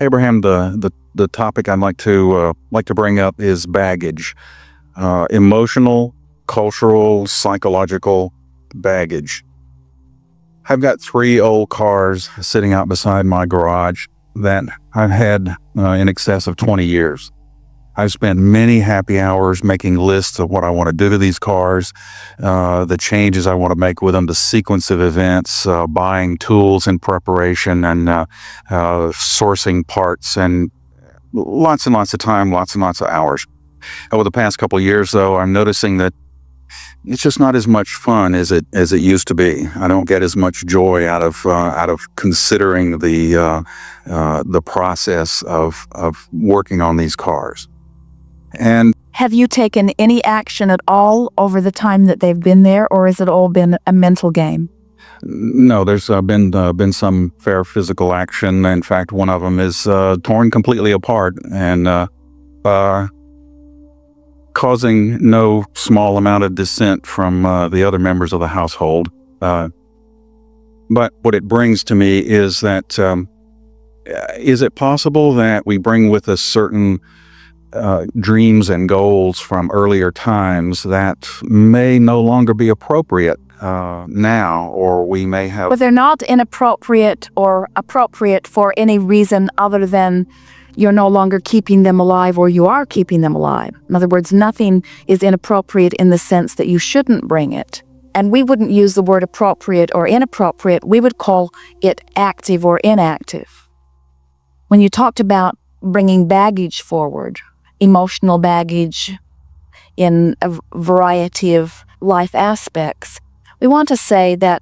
Abraham, the topic I'd like to bring up is baggage, emotional, cultural, psychological baggage. I've got 3 old cars sitting out beside my garage that I've had in excess of 20 years. I've spent many happy hours making lists of what I want to do to these cars, the changes I want to make with them, the sequence of events, buying tools in preparation, and sourcing parts, and lots of time, lots and lots of hours. Over the past couple of years, though, I'm noticing that it's just not as much fun as it used to be. I don't get as much joy out of considering the process of working on these cars. And have you taken any action at all over the time that they've been there, or has it all been a mental game? No, there's been some fair physical action. In fact, one of them is torn completely apart and causing no small amount of dissent from the other members of the household. But what it brings to me is that is it possible that we bring with us certain dreams and goals from earlier times that may no longer be appropriate now, or we may have... But they're not inappropriate or appropriate for any reason other than you're no longer keeping them alive, or you are keeping them alive. In other words, nothing is inappropriate in the sense that you shouldn't bring it. And we wouldn't use the word appropriate or inappropriate. We would call it active or inactive. When you talked about bringing baggage forward, emotional baggage in a variety of life aspects, we want to say that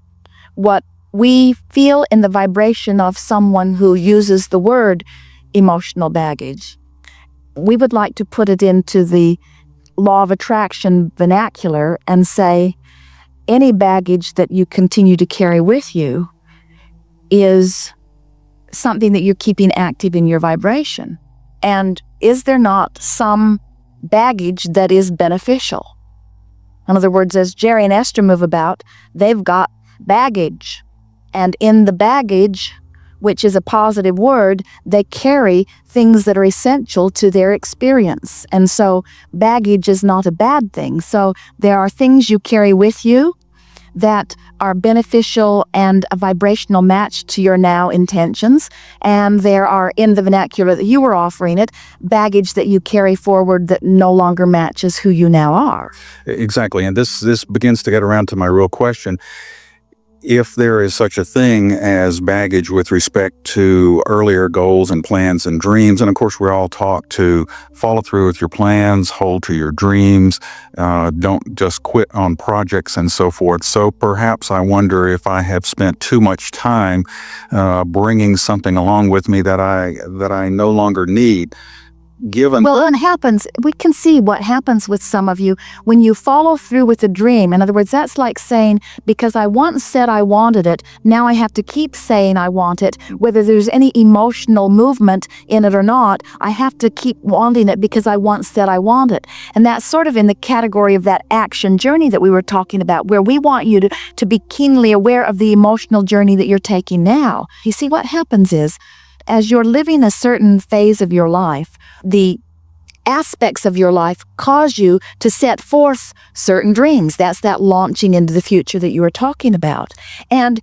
what we feel in the vibration of someone who uses the word emotional baggage, we would like to put it into the law of attraction vernacular and say any baggage that you continue to carry with you is something that you're keeping active in your vibration. And is there not some baggage that is beneficial? In other words, as Jerry and Esther move about, they've got baggage. And in the baggage, which is a positive word, they carry things that are essential to their experience. And so baggage is not a bad thing. So there are things you carry with you that are beneficial and a vibrational match to your now intentions. And there are, in the vernacular that you were offering it, baggage that you carry forward that no longer matches who you now are. Exactly. And this begins to get around to my real question. If there is such a thing as baggage with respect to earlier goals and plans and dreams, and of course we're all taught to follow through with your plans, hold to your dreams, don't just quit on projects and so forth. So perhaps I wonder if I have spent too much time bringing something along with me that I no longer need. Well, it happens. We can see what happens with some of you when you follow through with a dream. In other words, that's like saying, because I once said I wanted it, now I have to keep saying I want it. Whether there's any emotional movement in it or not, I have to keep wanting it because I once said I want it. And that's sort of in the category of that action journey that we were talking about, where we want you to be keenly aware of the emotional journey that you're taking now. You see, what happens is, as you're living a certain phase of your life, the aspects of your life cause you to set forth certain dreams. That's that launching into the future that you were talking about. And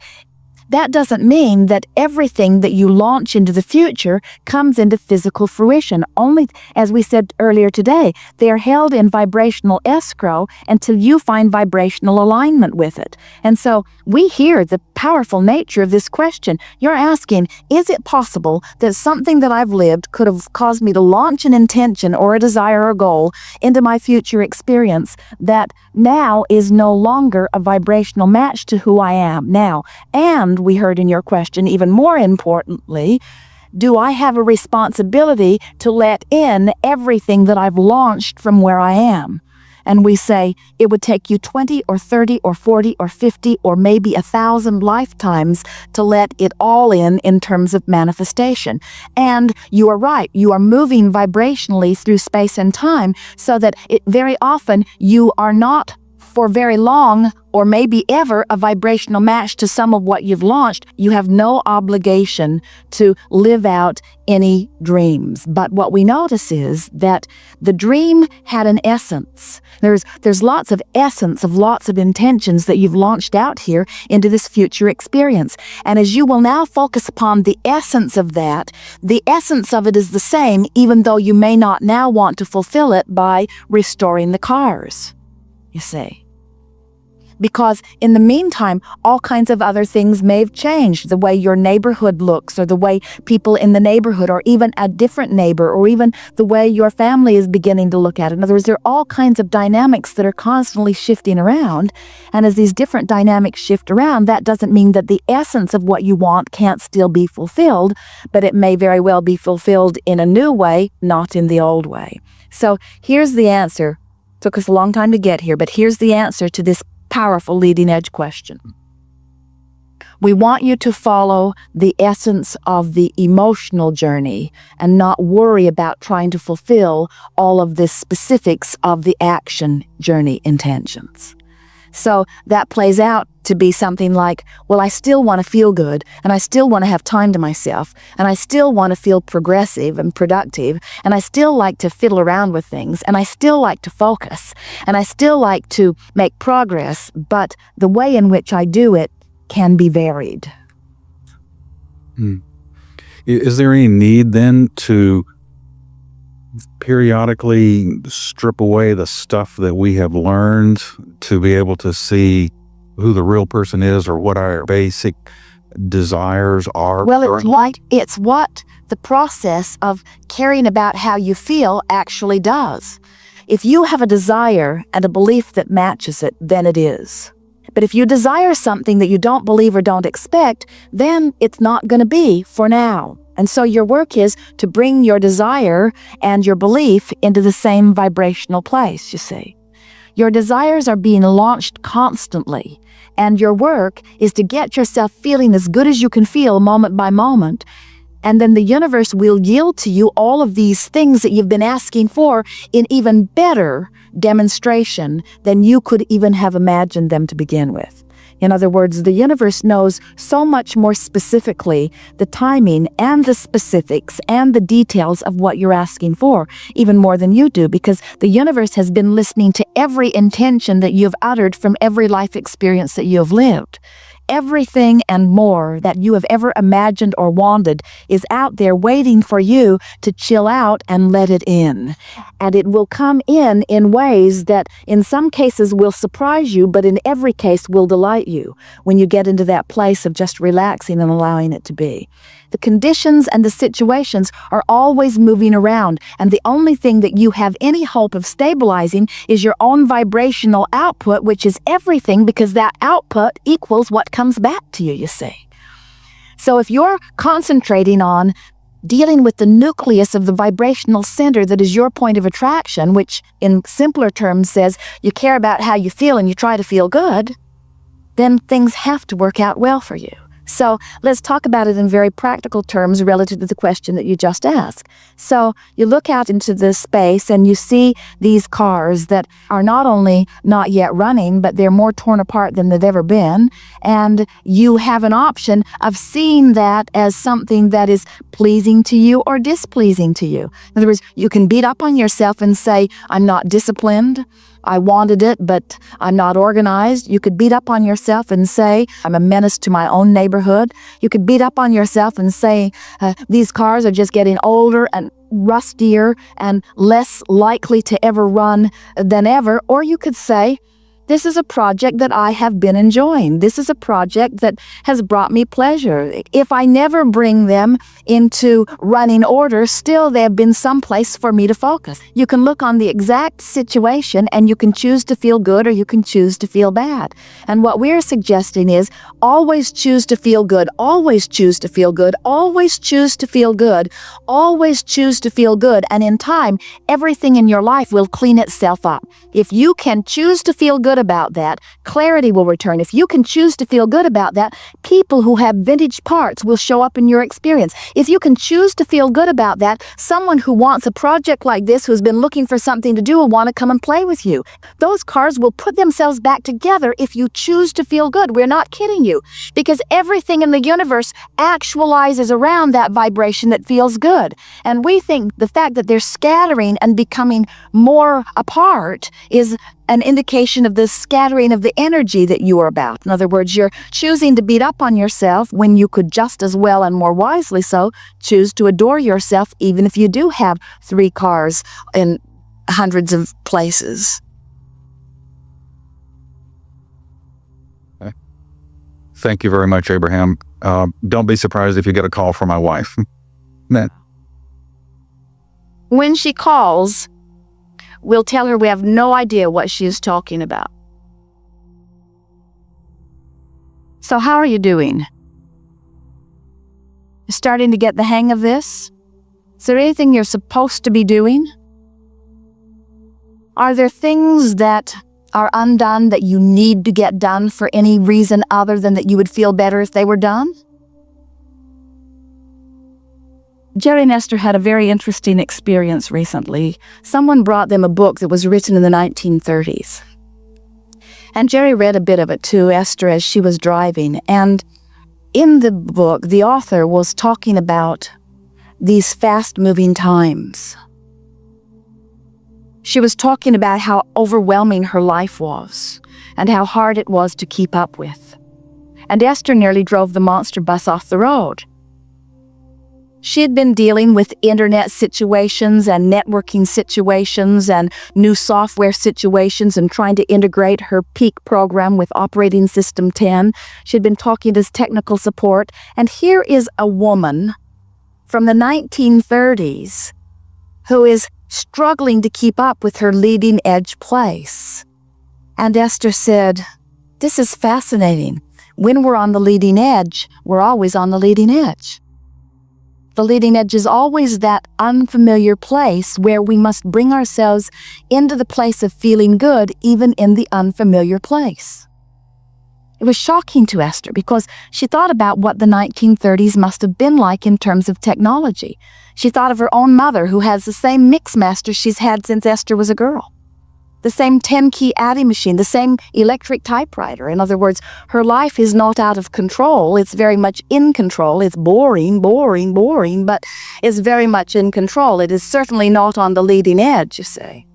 that doesn't mean that everything that you launch into the future comes into physical fruition. Only, as we said earlier today, they are held in vibrational escrow until you find vibrational alignment with it. And so we hear the powerful nature of this question. You're asking, is it possible that something that I've lived could have caused me to launch an intention or a desire or goal into my future experience that now is no longer a vibrational match to who I am now? And we heard in your question, even more importantly, do I have a responsibility to let in everything that I've launched from where I am? And we say it would take you 20 or 30 or 40 or 50 or maybe 1,000 lifetimes to let it all in terms of manifestation. And you are right, you are moving vibrationally through space and time so that very often you are not for very long or maybe ever a vibrational match to some of what you've launched, you have no obligation to live out any dreams. But what we notice is that the dream had an essence. There's lots of essence of lots of intentions that you've launched out here into this future experience. And as you will now focus upon the essence of that, the essence of it is the same, even though you may not now want to fulfill it by restoring the cars, you see. Because in the meantime, all kinds of other things may have changed. The way your neighborhood looks, or the way people in the neighborhood, or even a different neighbor, or even the way your family is beginning to look at it. In other words, there are all kinds of dynamics that are constantly shifting around. And as these different dynamics shift around, that doesn't mean that the essence of what you want can't still be fulfilled, but it may very well be fulfilled in a new way, not in the old way. So here's the answer. Took us a long time to get here, but here's the answer to this powerful leading edge question. We want you to follow the essence of the emotional journey and not worry about trying to fulfill all of the specifics of the action journey intentions. So that plays out to be something like, well, I still want to feel good, and I still want to have time to myself, and I still want to feel progressive and productive, and I still like to fiddle around with things, and I still like to focus, and I still like to make progress, but the way in which I do it can be varied. Is there any need then to periodically strip away the stuff that we have learned to be able to see who the real person is, or what our basic desires are? Well, it's what the process of caring about how you feel actually does. If you have a desire and a belief that matches it, then it is. But if you desire something that you don't believe or don't expect, then it's not going to be for now. And so your work is to bring your desire and your belief into the same vibrational place, you see. Your desires are being launched constantly, and your work is to get yourself feeling as good as you can feel moment by moment. And then the universe will yield to you all of these things that you've been asking for in even better demonstration than you could even have imagined them to begin with. In other words, the universe knows so much more specifically the timing and the specifics and the details of what you're asking for, even more than you do, because the universe has been listening to every intention that you've uttered from every life experience that you have lived. Everything and more that you have ever imagined or wanted is out there waiting for you to chill out and let it in. And it will come in ways that in some cases will surprise you, but in every case will delight you when you get into that place of just relaxing and allowing it to be. The conditions and the situations are always moving around, and the only thing that you have any hope of stabilizing is your own vibrational output, which is everything, because that output equals what comes back to you, you see. So if you're concentrating on dealing with the nucleus of the vibrational center that is your point of attraction, which in simpler terms says you care about how you feel and you try to feel good, then things have to work out well for you. So let's talk about it in very practical terms relative to the question that you just asked. So you look out into the space and you see these cars that are not only not yet running, but they're more torn apart than they've ever been. And you have an option of seeing that as something that is pleasing to you or displeasing to you. In other words, you can beat up on yourself and say, I'm not disciplined. I wanted it, but I'm not organized. You could beat up on yourself and say, I'm a menace to my own neighborhood. You could beat up on yourself and say, these cars are just getting older and rustier and less likely to ever run than ever. Or you could say, this is a project that I have been enjoying. This is a project that has brought me pleasure. If I never bring them into running order, still they have been someplace for me to focus. You can look on the exact situation and you can choose to feel good or you can choose to feel bad. And what we're suggesting is always choose to feel good, always choose to feel good, always choose to feel good, always choose to feel good. And in time, everything in your life will clean itself up. If you can choose to feel good good about that, clarity will return. If you can choose to feel good about that, people who have vintage parts will show up in your experience. If you can choose to feel good about that, someone who wants a project like this, who's been looking for something to do, will want to come and play with you. Those cards will put themselves back together if you choose to feel good. We're not kidding you, because everything in the universe actualizes around that vibration that feels good. And we think the fact that they're scattering and becoming more apart is an indication of the scattering of the energy that you are about. In other words, you're choosing to beat up on yourself when you could just as well, and more wisely so, choose to adore yourself, even if you do have 3 cars in hundreds of places. Thank you very much, Abraham. Don't be surprised if you get a call from my wife. Man. When she calls, we'll tell her we have no idea what she is talking about. So how are you doing? You starting to get the hang of this? Is there anything you're supposed to be doing? Are there things that are undone that you need to get done for any reason other than that you would feel better if they were done? Jerry and Esther had a very interesting experience recently. Someone brought them a book that was written in the 1930s. And Jerry read a bit of it to Esther as she was driving. And in the book, the author was talking about these fast-moving times. She was talking about how overwhelming her life was and how hard it was to keep up with. And Esther nearly drove the monster bus off the road. She had been dealing with internet situations and networking situations and new software situations and trying to integrate her peak program with operating system 10. She'd been talking to technical support. And here is a woman from the 1930s who is struggling to keep up with her leading edge place. And Esther said, "This is fascinating. When we're on the leading edge, we're always on the leading edge. The leading edge is always that unfamiliar place where we must bring ourselves into the place of feeling good, even in the unfamiliar place." It was shocking to Esther because she thought about what the 1930s must have been like in terms of technology. She thought of her own mother, who has the same mixmaster she's had since Esther was a girl. The same 10-key Addy machine, the same electric typewriter. In other words, her life is not out of control. It's very much in control. It's boring, but it's very much in control. It is certainly not on the leading edge, you see.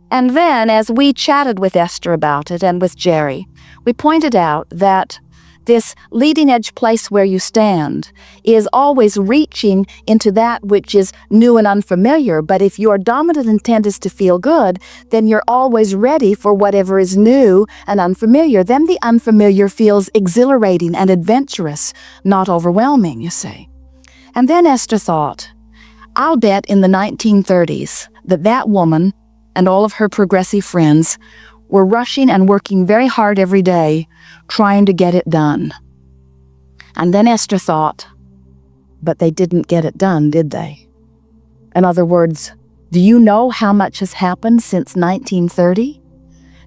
And then, as we chatted with Esther about it and with Jerry, we pointed out that this leading edge place where you stand is always reaching into that which is new and unfamiliar. But if your dominant intent is to feel good, then you're always ready for whatever is new and unfamiliar. Then the unfamiliar feels exhilarating and adventurous, not overwhelming, you see. And then Esther thought, I'll bet in the 1930s that woman and all of her progressive friends were rushing and working very hard every day, trying to get it done. And then Esther thought, but they didn't get it done, did they? In other words, do you know how much has happened since 1930?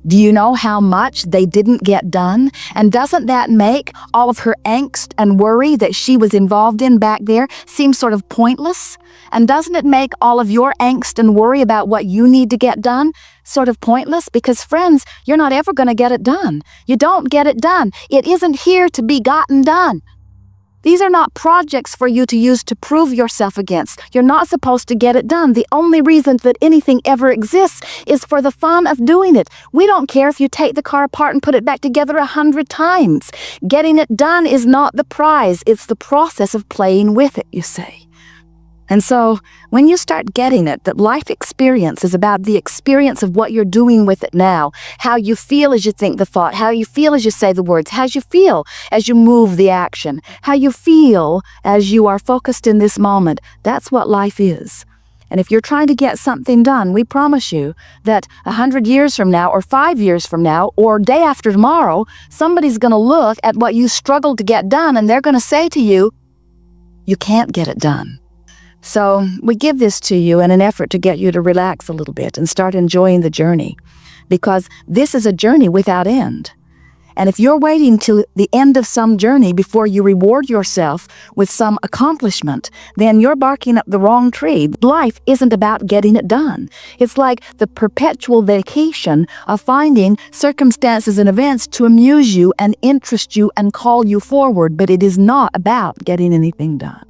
Do you know how much they didn't get done? And doesn't that make all of her angst and worry that she was involved in back there seem sort of pointless? And doesn't it make all of your angst and worry about what you need to get done sort of pointless? Because friends, you're not ever going to get it done. You don't get it done. It isn't here to be gotten done. These are not projects for you to use to prove yourself against. You're not supposed to get it done. The only reason that anything ever exists is for the fun of doing it. We don't care if you take the car apart and put it back together 100 times. Getting it done is not the prize. It's the process of playing with it, you see. And so when you start getting it, that life experience is about the experience of what you're doing with it now, how you feel as you think the thought, how you feel as you say the words, how you feel as you move the action, how you feel as you are focused in this moment. That's what life is. And if you're trying to get something done, we promise you that 100 years from now or 5 years from now or day after tomorrow, somebody's going to look at what you struggled to get done and they're going to say to you, you can't get it done. So we give this to you in an effort to get you to relax a little bit and start enjoying the journey. because this is a journey without end. And if you're waiting till the end of some journey before you reward yourself with some accomplishment, then you're barking up the wrong tree. Life isn't about getting it done. It's like the perpetual vacation of finding circumstances and events to amuse you and interest you and call you forward, but it is not about getting anything done.